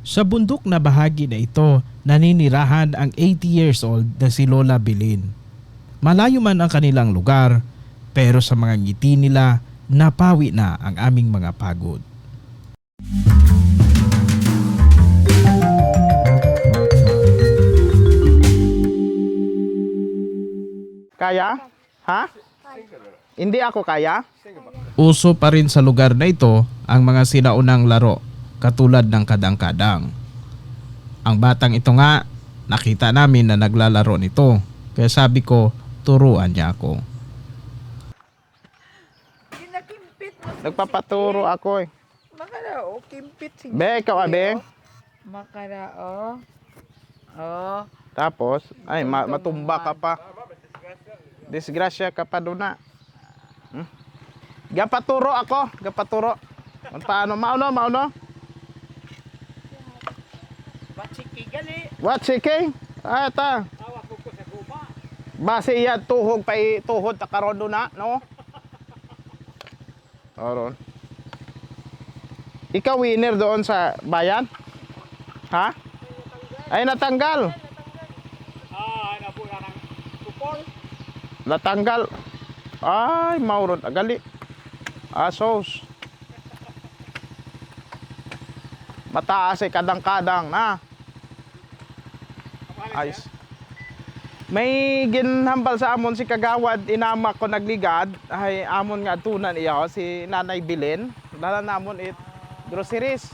Sa bundok na bahagi na ito, naninirahan ang 80 years old na si Lola Bilin. Malayo man ang kanilang lugar, pero sa mga ngiti nila, napawi na ang aming mga pagod. Kaya? Ha? Hindi ako kaya? Uso pa rin sa lugar na ito ang mga sinaunang laro, katulad ng kadang-kadang. Ang batang ito nga, nakita namin na naglalaro nito, kaya sabi ko, turuan niya ako. Ginakimpit mo. Nagpapaturo ako eh. Makarao, kimpit si Be, ikaw abe. Makarao. Oh. Tapos, ay, matumba ka pa. Disgrasya ka pa doon na. Gapaturo ako. Gapaturo. Paano? Mauno? Batsiki gali. What, sige? Ah, ta. Base iya, tuhog pa tuhod ta karon doon na, no? Oron. Ikaw winner doon sa bayan? Ha? Ay, natanggal. Natanggal. Ay, mauron. Agali. Asos. Mataas ay kadang-kadang na. Ayos. May ginhambal sa amon si Kagawad, inama ko nagligad. Ay, amon nga tunan iya si Nanay Bilin. Dala namon it groceries.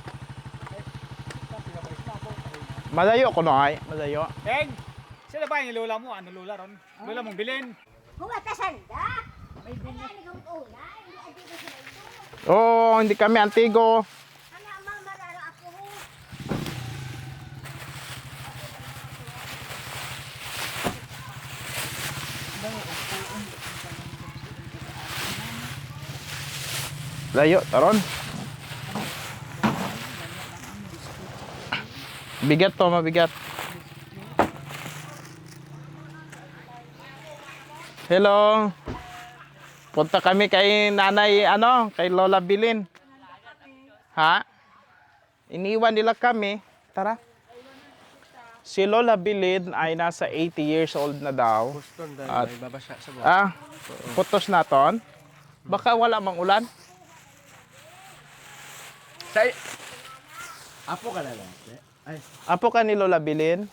Malayo ko no ay, malayo. Teng! Sila ba yung lola mo? Ano lola ron? Lola mong bilin. Humatasan da. May binili ng una, hindi adito sila ito. Oh, hindi kami antigo. Ana mamarara ako. Layo, taron. Bigat to, mabigat. Hello. Punta kami kay Nanay, kay Lola Bilin. Ha? Iniwan nila kami. Tara. Si Lola Bilin ay nasa 80 years old na daw. At, putos na ton. Baka wala mang ulan. Apo ka na lang. Ay, Apo ka ni Lola Bilin?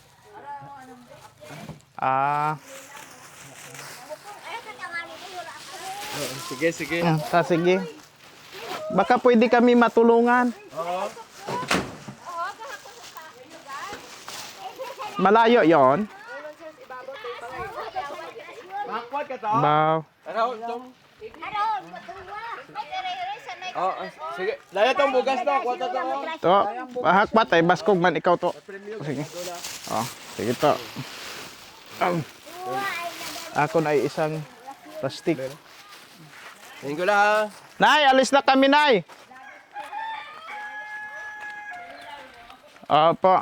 sige. Sige. Baka pwede kami matulungan. Malayo yon. makwat ka to? Baw. Ano, tong? Aron, matuwa. Oh, sige. Laya tong bugas to, kwata to. To, pahakpat ay baskog man ikaw to. Sige. Oh, sige to. Ako na ay isang plastic. Tingin ko lang ha. Nay, alis na kami, Nay. Opo.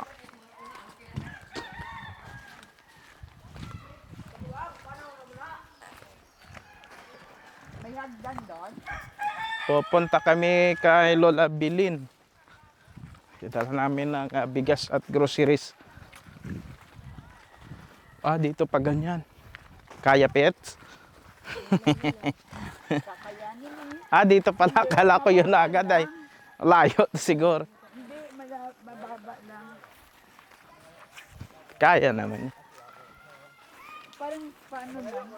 May hagdan doon. Pupunta kami kay Lola Bilin. Dala namin ng bigas at groceries. Dito pa ganyan. Kaya pets? Dito pala. Akala ko yun na agad ay. Layo siguro. Hindi, mababa lang. Kaya naman. Parang paano lang?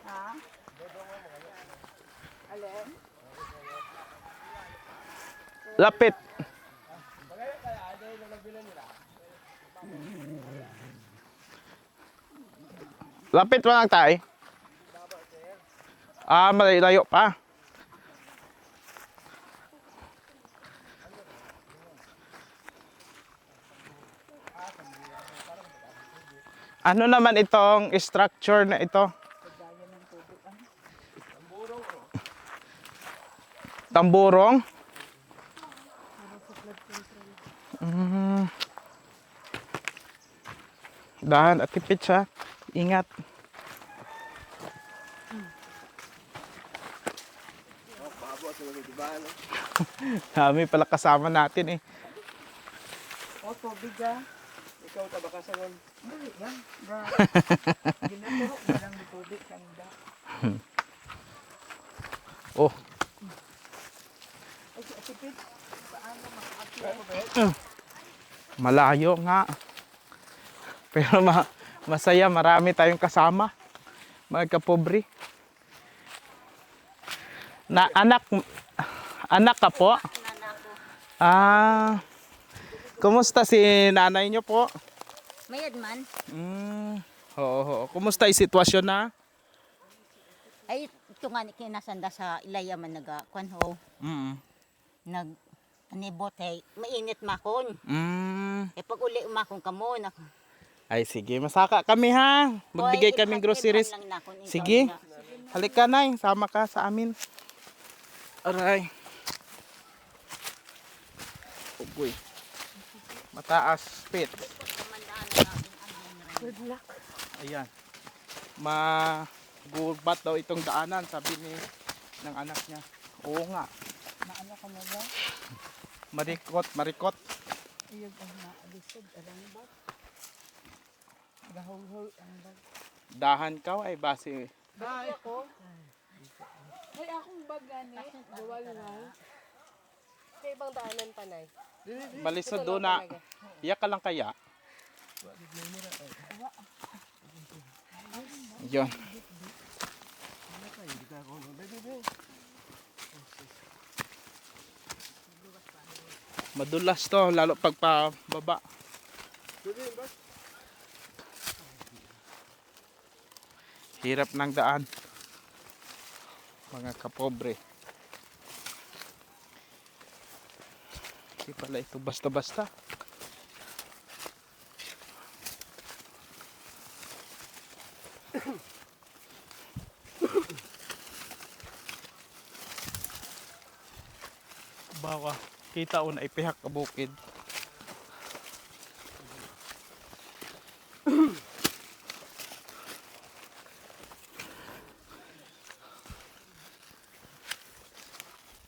Ha? Alin? Lapit. Lapit mo lang tayo. Malayo pa. Ano naman itong structure na ito? Tamburong? Dahan at tipid siya. Ingat. Dami pala kasama natin eh. O, tubig ah. Ikaw tabakasagon. Dali yan. Ginaturo mo lang ng tubig kanda. Oh, Ay, sipit. Paano makakapit? malayo nga. Pero masaya, marami tayong kasama. Mga kapobre. Anak ka po? Ah, kumusta si nanay niyo po? Mayad man. Oo. Kumusta yung sitwasyon na? Ay, ito nga ni kinasanda sa ilaya man nagakwan ho. Mm. Nag anibot ay mainit makon. Eh pag uli umakon kamo na. Ay sige, masaka kami ha. Magbigay kaming groceries. Sige. Halika na, sama ka sa amin. Aray. Ugoy. Mataas, pit. Good luck. Ayan. Magubat daw itong daanan, sabi ni ng anak niya. Oo nga. Maano ka na ba? Marikot. Iyog ang naalisod. Alam ba? Gahul-hul ang bag. Dahan ka ay base. Bye ako. Ay, akong bag gani. Duwal na. Sa ibang daanan pa, Nay. Balisod doon na. Iyak ka lang kaya. Yun. Madulas to, lalo pagpababa. Hirap ng daan. Mga kapobre. Hindi pala ito basta-basta. Baka kita una ipihak ka bukid.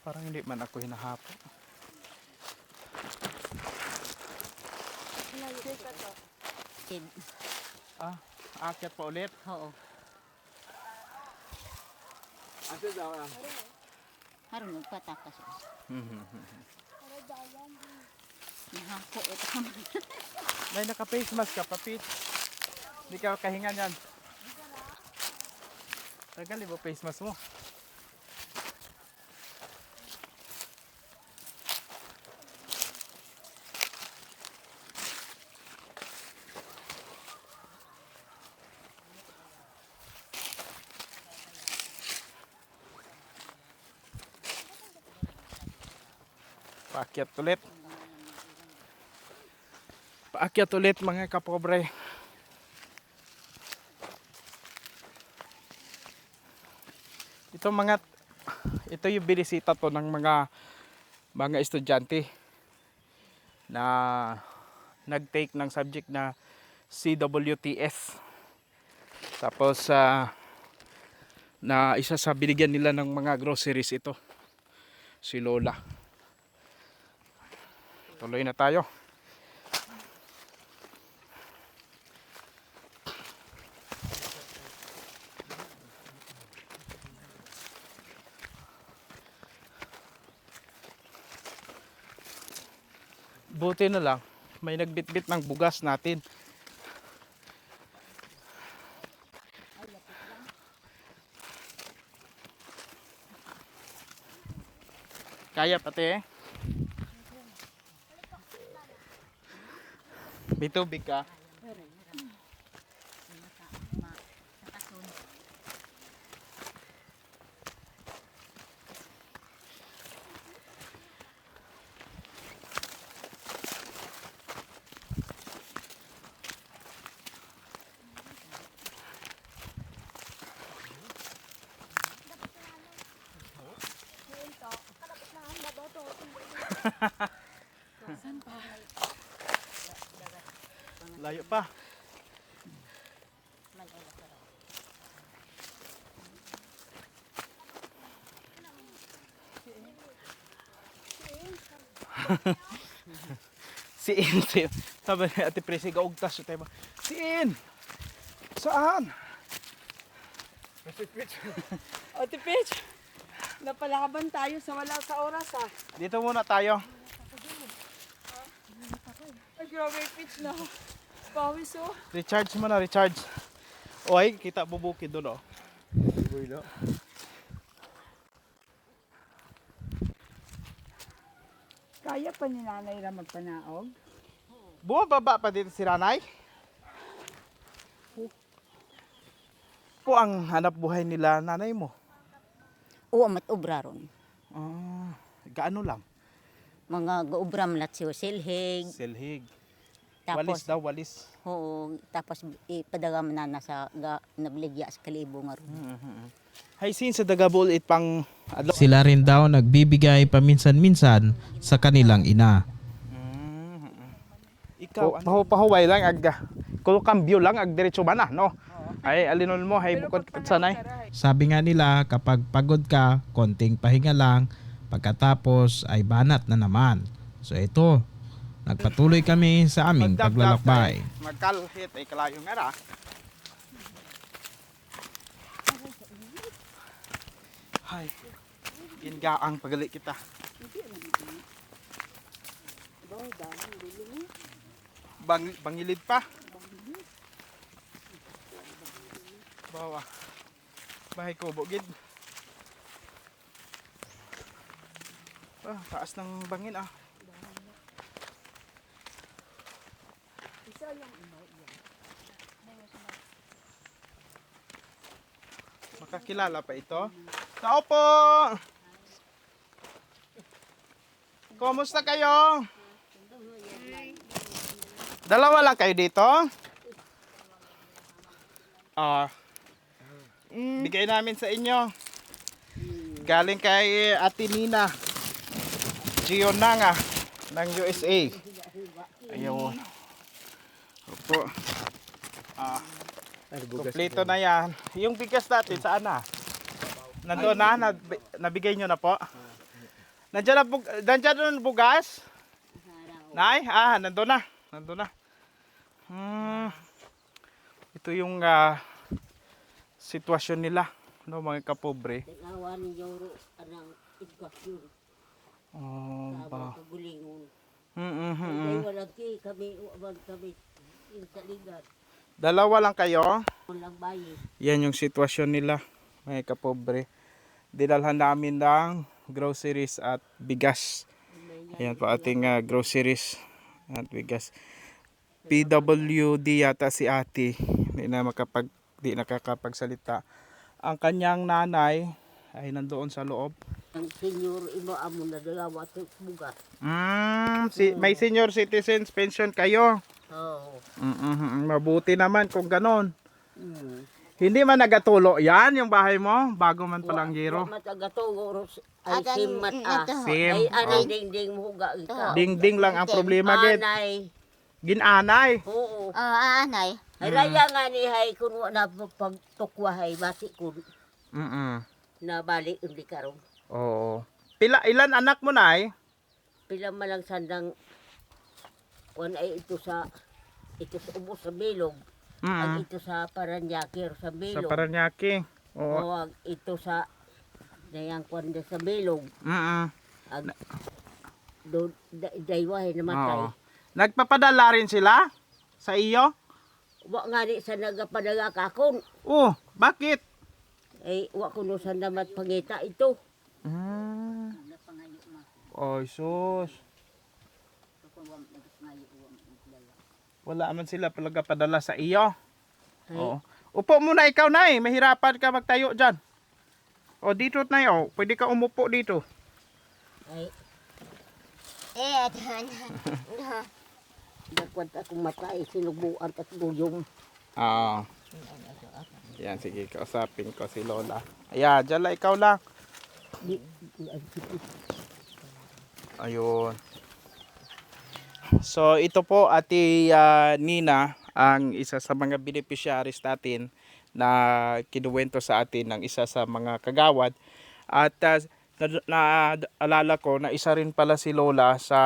Parang hindi man ako hinahapo. Kid. Aakyat pa ulit. Oo. Asa daw lang. Harun magpatakas. Nahako ito ka man. May naka-face mask ka, papit. Hindi ka kahinga yan. Tagal mo face mask mo. Paakyat ulit. Paakyat ulit mga kapobre. Ito yung binisita to ng mga estudyante na nag-take ng subject na CWTS. Tapos na isa sa binigyan nila ng mga groceries ito. Si Lola. Tuloy na tayo. Buti na lang, may nagbitbit ng bugas natin. Kaya pati eh. May tubig ka? Layo pa. Si sabi ni Ate Presi, gaugtas yung tayo. Siin! Saan? O, tipid. Napalakaban tayo sa wala sa oras ah. Dito muna tayo. Ay, grabe yung pitch na. Pawis oh. Recharge muna, recharge. Oy, kita bubukid doon, oh. Kaya pa ni nanay na magpanaog? Bumababa pa dito si Ranay. Po ang hanap buhay nila nanay mo. Oo, matubra ron. Gaano lang? Mga gaubra malat siya silhig. Silhig. Tapos, Walis daw, walis. oo, tapos ipadagam na nasa nabligya sa kalibo nga ron. Hay sin sa Dagabul it pang adlaw. Sila rin daw nagbibigay paminsan-minsan sa kanilang ina. Ikaw pahuway lang ag kung cambio lang ag diretso ba na, no? Ay alinol mo hay bukod sanay. Sabi nga nila kapag pagod ka, konting pahinga lang, pagkatapos ay banat na naman. So ito, nagpatuloy kami sa aming paglalakbay. Magkalhit ay kalayo nga ra. Hay. Gingaang pagali kita. Bangilid pa. Bawa. Bahay ko bugid. Taas ng bangin ah. Makakilala pa ito. Tao po! Kumusta kayo? Dalawa lang kayo dito? Bigay namin sa inyo. Galing kay Ate Nina Gionanga ng USA. Ayun. Opo. Kompleto na yan. Yung bigas natin, saan na? Nandoon na? Nabigay nyo na po? Nandiyan na bugas? Nay? Nandoon na. Nandoon na. Ito yung sitwasyon nila, no, mga kapobre. Awan ni Yoro anang edukasyon. Ba. Kagulingon. Mm. Wala kami uwan kami sa ligat. Dalawa lang kayo? Walang bayi. Yan yung sitwasyon nila, mga kapobre. Dinalhan namin ng groceries at bigas. Ayan po ating groceries at bigas. PWD yata si ate. Di nakakapagsalita. Ang kanyang nanay ay nandoon sa loob. Ang senior imo amo na dalawa sa bugas. May senior citizens pension kayo. Oo. Mabuti naman kung ganon. Mm. Hindi man nagatulo yan yung bahay mo bago man palang giro. Matagato ay simat Sim. Ay anay ding mo huga ika. Ding lang ang problema gid. Anay. Ginanay. Oo. Anay. Ay raya nga ni hay kun na pagtukwa hay basi kun na balik undi karon. Oo. Ilan anak mo na ay? Pila man lang sandang kun ay ito sa ubo sa bilog. Ang ito sa Paranaque sa Sa bilog. Paranaque. Oo. O ito sa dayang kun sa bilog. Ag do daywahe namatay. Oo. Nagpapadala rin sila sa iyo? Wa nga ni sa nagapadala kakon. Oh, bakit? Ay wa kuno sa damat pangita ito. Oy, sus. Wala man sila talaga padala sa iyo. Ay, Oo. Upo muna ikaw, Nay. Mahirapan ka magtayo dyan. O, dito, Nay. O, pwede ka umupo dito. ay Eh, dakwat akong matay sinubuan at buyong. Yan, sige. Kausapin ko si Lola. Ayan, dyan lang. Ikaw lang. Ayun. So, ito po, Ate Nina, ang isa sa mga beneficiaries natin na kinuwento sa atin ng isa sa mga kagawad. At naalala ko na isa rin pala si Lola sa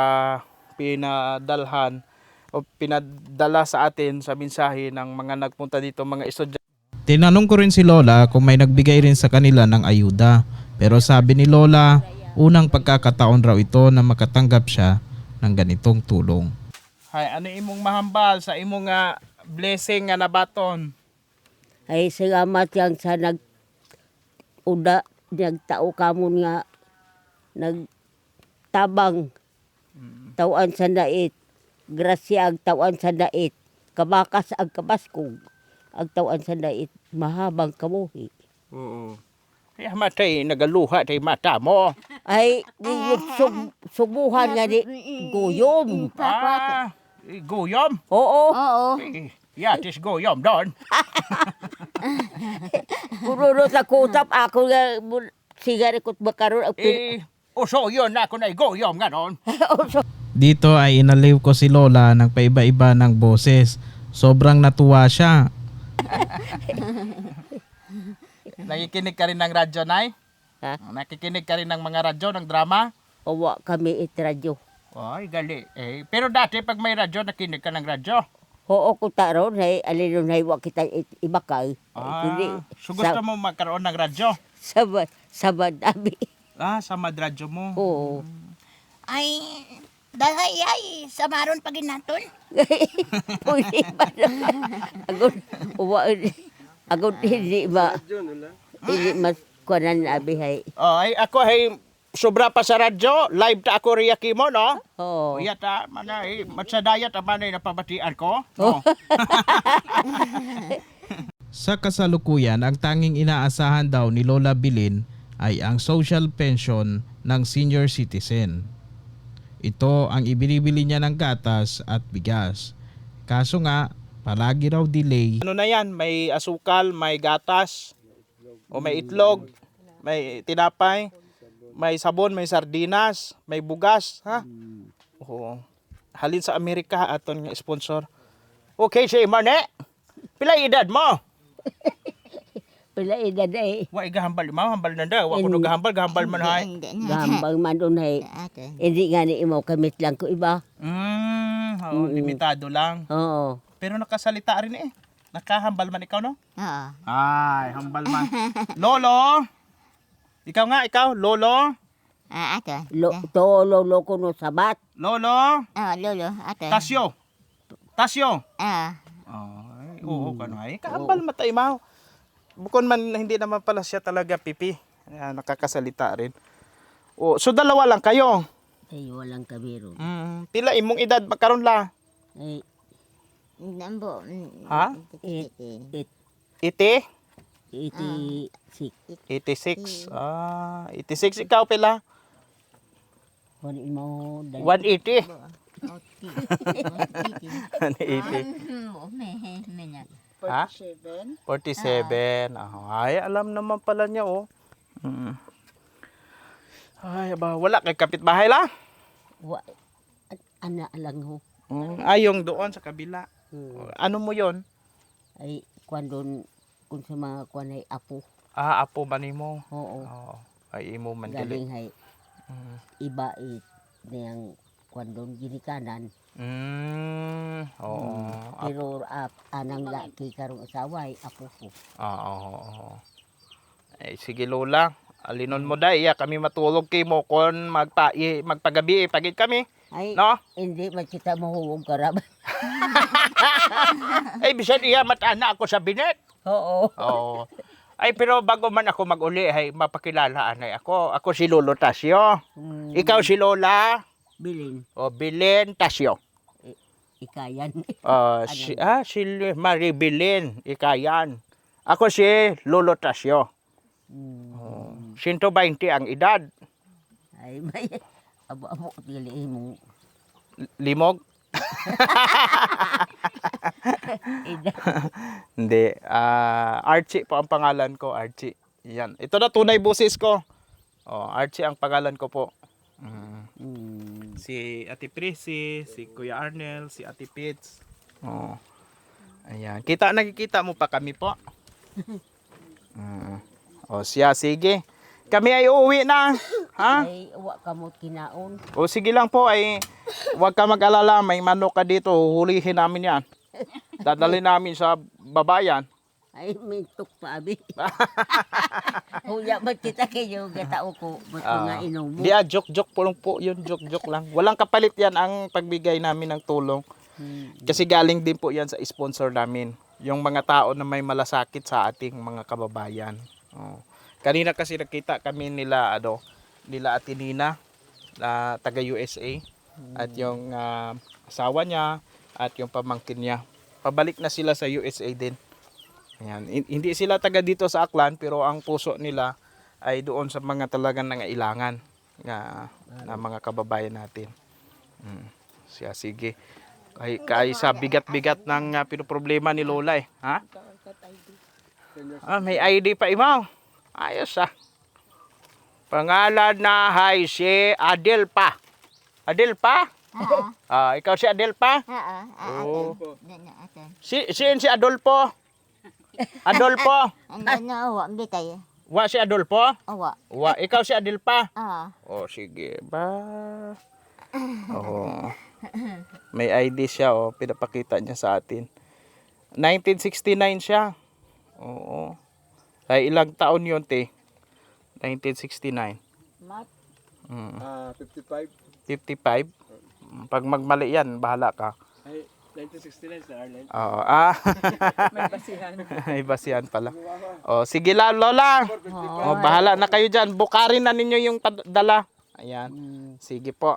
pinadalhan o pinadala sa atin sa mensahe ng mga nagpunta dito, mga estudyante. Tinanong ko rin si Lola kung may nagbigay rin sa kanila ng ayuda. Pero sabi ni Lola, unang pagkakataon raw ito na makatanggap siya ng ganitong tulong. Hay, ano imong mahambal sa imong blessing nga nabaton? Ay salamat yang sa nagtao kamon nga nagtabang tawan sa dait. Grasya ang tawan sa dait. Kabakas ang kabaskog. Ang tawan sa dait. Mahabang kamuhi. Oo. Ay, matay, nagaluha tay mata mo. Ay, subuhan nga di guyom. Guyom? Oo. Oo. Yatis guyom doon. Puruno sa kutap ako nga sigari ko't makaroon. Uso yun na ako na guyom nga doon. Dito ay inaliw ko si Lola ng paiba-iba ng boses. Sobrang natuwa siya. Nakikinig ka rin ng radyo, Nay? Ha? Nakikinig ka rin ng mga radyo, ng drama? Owa kami itradyo. Ay, gali. Pero dati, pag may radyo, nakinig ka ng radyo. Oo ko taron hay alinon hay wa kita ibakay. So gusto mo magkaroon ng radyo? Sabad abi. Sa madradyo mo. Oo. Ay, dahil ay, samaron pag inaton. Pwede ba na? Agod hindi ba? Hindi mas kuanan abi hay. Ay, ako ay sobra pa sa radyo. Live ta ako riyaki mo, no? Oo. Uya ta, manay, matsadayat ang manay na pabatian ko. No? Sa kasalukuyan, ang tanging inaasahan daw ni Lola Bilin ay ang social pension ng senior citizen. Ito ang ibinibili niya ng gatas at bigas. Kaso nga, palagi raw delay. Ano na yan? May asukal, may gatas, o may itlog, may tinapay, may sabon, may sardinas, may bugas, ha? Oo. Halin sa Amerika aton nga sponsor. Okay, si Marne. Pila edad mo? Pila edad ay. Wa igahambal mo, hambal na daw. Wa kuno gahambal man hay. Gambang man doon hay. Hindi nga ni imo kamit lang ko iba. Limitado lang. Oo. Pero nakasalita rin eh. Nakahambal man ikaw, no? Oo. Ay, hambal man. Lolo! Ikaw, Lolo? Ato. Lolo ko no sabat. Lolo? Lolo, ato. Tasyo? Ah. Ay, oo, kanay. Kahambal matay mo. Bukod man hindi naman pala siya talaga pipi. Ayan, nakakasalita rin. So dalawa lang kayo. Ay walang kabiro. Pila imong edad makaron la? Ay Nambo. Ha? iti 86. 86 ikaw pila? Wani mo 180. 180. Ha? 47. Ay, alam naman pala niya, oh. Ay, wala kay kapitbahay la? Ana lang ho. Yung doon sa kabila. Ano mo yon? Ay kung sa mga kwan ay apo. Apo ba nimo? Oo. Ay, imo man Galing hay. Iba niyang kwan doon ginikanan. Oo. Pero anang laki karong asawa ay apo ko. Oo. Ay, sige Lola. Alinon mo dai, kami matulog kay mo kon magpagabi pagit kami. Ay, No? hindi man kita mahuwag karab. Ay, bisan iya matana ako sa binet. Oo. Oo. Ay, pero bago man ako mag-uli, ay mapakilalaan ay ako. Ako si Lolo Tasyo. Ikaw si Lola? Bilin, Bilin Tasyo. ikayan. Si Marie Bilin, ikayan. Ako si Lolo Tasyo. 120 ang edad. Ay, may abo piliin mo. Limog? Hindi. Archie po ang pangalan ko, Archie. Yan. Ito na tunay boses ko. Archie ang pangalan ko po. Si Ate Prissy, si Kuya Arnel, si Ate Pitts. Ayan. Nakikita mo pa kami po. Siya, sige. Kami ay uuwi na. Ha? Ay, wa kamot kinaon. O sige lang po ay huwag ka mag-alala, may manok ka dito, hulihin namin yan. Dadalhin namin sa babayan. Ay, mintok pa, abi. Huya ba't kita kayo, gatao ko, ba't mga inom mo? Di joke-joke po lang po yun, joke-joke lang. Walang kapalit yan ang pagbigay namin ng tulong. Kasi galing din po yan sa sponsor namin. Yung mga tao na may malasakit sa ating mga kababayan. Oh. Kanina kasi nakita kami nila, nila Ate Nina, taga USA. At yung asawa niya at yung pamangkin niya. Pabalik na sila sa USA din. Ayan. Hindi sila taga dito sa Aklan pero ang puso nila ay doon sa mga talagang nangailangan na mga kababayan natin. Siya, sige. Kay sa bigat-bigat ng pinoproblema ni Lola eh. Ha? May ID pa imaw. Ayos ah. Pangalan na hay si Adelpa. Adelpa? Ikaw si Adelpa? Oo. Si Adolfo? Adolfo? Wa bitay. Wa si Adolfo? Wa. Wa. Ikaw si Adelpa? Ah. Oh, sige ba? Oh. May ID siya, pinapakita niya sa atin. 1969 siya. Oo. Ay ilang taon 'yon, te? 1969. 55. 55. Pag magmali yan, bahala ka. Ay, 1969 sa Arlen. Oo. May basihan pala. Sige la, Lola. Bahala na kayo dyan. Bukarin na ninyo yung dala. Ayan. Sige po.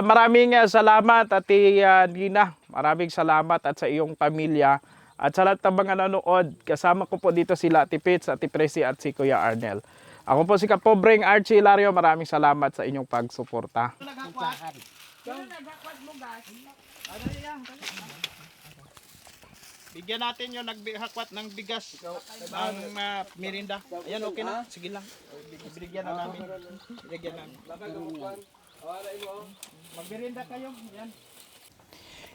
Maraming salamat, Ate Nina. Maraming salamat at sa iyong pamilya. At sa lahat ng mga nanood, kasama ko po dito sila Ate Pitts, Ate Presi at si Kuya Arnel. Ako po si Kapobreng Archie Hilario. Maraming salamat sa inyong pagsuporta. Bigyan natin yung naghakwat ng bigas ang merinda. Ayan, okay na. Sige lang. Bigyan na namin. Bigyan namin. Magmerinda kayo. Ayan.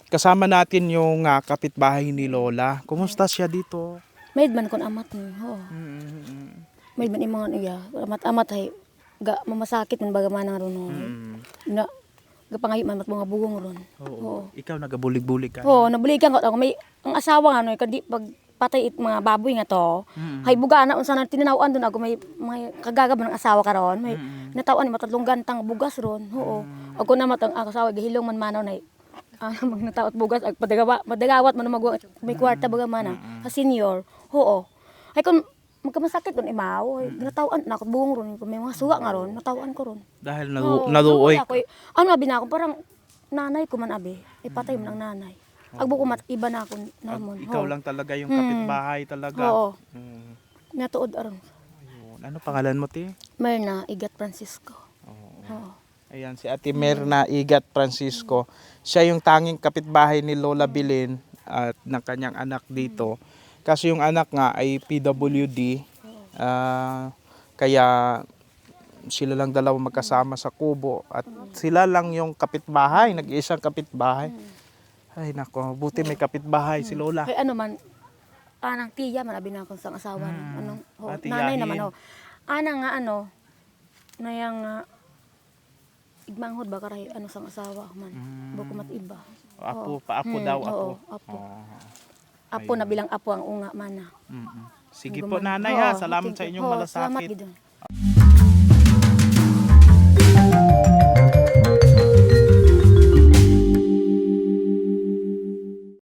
Kasama natin yung kapitbahay ni Lola. Kumusta siya dito? Maid man kon amat ni. Oo. Maid man imong iya. Amat ay mamasakit man bagaman nga ron. Na gapangayo man mat mga bugong ron. Oo. Ikaw nagabulig-bulig ka. Oo, nabuligan ko ako may ang asawa nga no kadi pag patay it mga baboy nga to. Hay buga na unsa na tinanawan don ako may kagagab ng asawa karon. May natawan ni matatlong gantang bugas ron. Oo. Ako na matang asawa gihilong man manaw na mag natawat bugas ag padagawat man magwa may kwarta baga mana sa senior. Oo. Ay kun magkamasakit don imaw, natawan na ako bugong ron kung may mga suga nga ron, natawan ko ron. Dahil naduoy. Ano abi na ako parang nanay ko man abi, ipatay mo ng nanay. Agbo ko mat iba na ako namon. Ikaw lang talaga yung kapitbahay talaga. Oo. Natuod aron. Ayun. Ano pangalan mo, ti? Merna Igat Francisco. Oo. Ayan, si Ate Merna Igat Francisco. Siya yung tanging kapitbahay ni Lola Bilin at ng kanyang anak dito. Kasi yung anak nga ay PWD. Kaya sila lang dalawa magkasama sa kubo. At sila lang yung kapitbahay, nag-iisang kapitbahay. Ay nako, buti may kapitbahay si Lola. Kay ano man, anang tiya man abi na akong sang asawa. Anong nanay tiyahin. naman Ana nga nayang igmanghod ba karay ano sang asawa man. Buko mat iba. Paapo daw, apo. Apo. Apo na bilang apo ang unga man. Sige po nanay ha, salamat sa inyong Salamat malasakit. gid.